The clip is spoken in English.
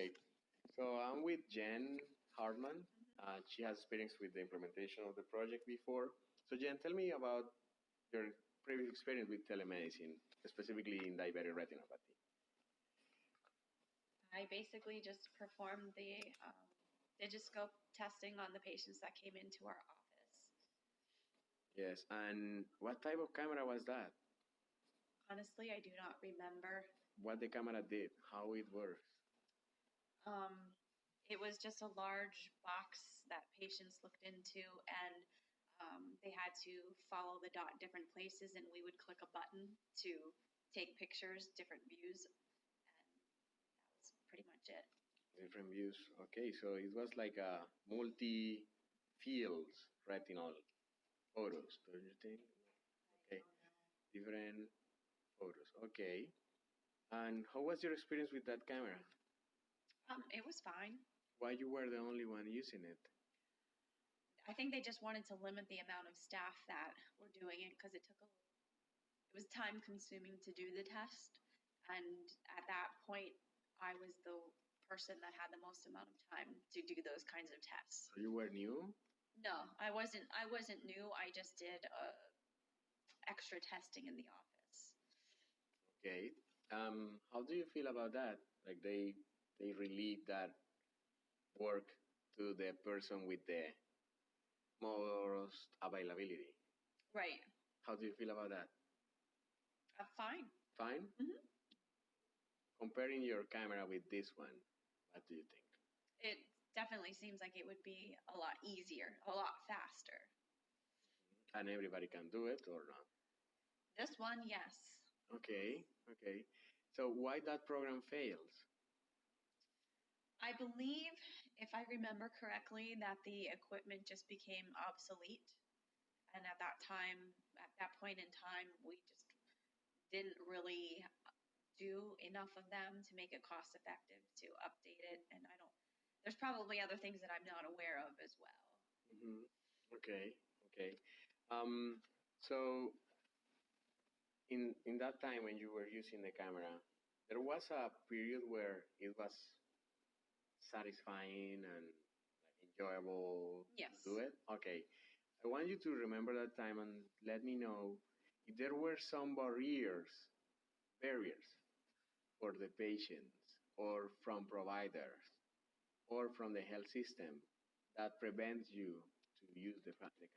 Okay, so I'm with Jen Hartman. She has experience with the implementation of the project before. So Jen, tell me about your previous experience with telemedicine, specifically in diabetic retinopathy. I basically just performed the digiscope testing on the patients that came into our office. Yes, and what type of camera was that? Honestly, I do not remember. What the camera did, how it works? It was just a large box that patients looked into, and they had to follow the dot in different places, and we would click a button to take pictures, different views, and that was pretty much it. Different views. Okay, so it was like a multi-fields retinal photos, don't you think? Okay, different photos. Okay. And how was your experience with that camera? It was fine. Why you were the only one using it? I think they just wanted to limit the amount of staff that were doing it because it was time consuming to do the test. And at that point, I was the person that had the most amount of time to do those kinds of tests. So you were new? No, I wasn't new. I just did extra testing in the office. Okay. How do you feel about that? Like they relieve that work to the person with the most availability. Right. How do you feel about that? Fine. Fine? Mm-hmm. Comparing your camera with this one, what do you think? It definitely seems like it would be a lot easier, a lot faster. And everybody can do it or not? This one, yes. Okay, okay. So why that program fails? I believe, if I remember correctly, that the equipment just became obsolete. And at that time, at that point in time, we just didn't really do enough of them to make it cost effective to update it. And there's probably other things that I'm not aware of as well. Mm-hmm. Okay, okay. So in that time when you were using the camera, there was a period where it was satisfying and like enjoyable Yes. to do it. Okay, I want you to remember that time and let me know if there were some barriers for the patients or from providers or from the health system that prevents you to use the camera.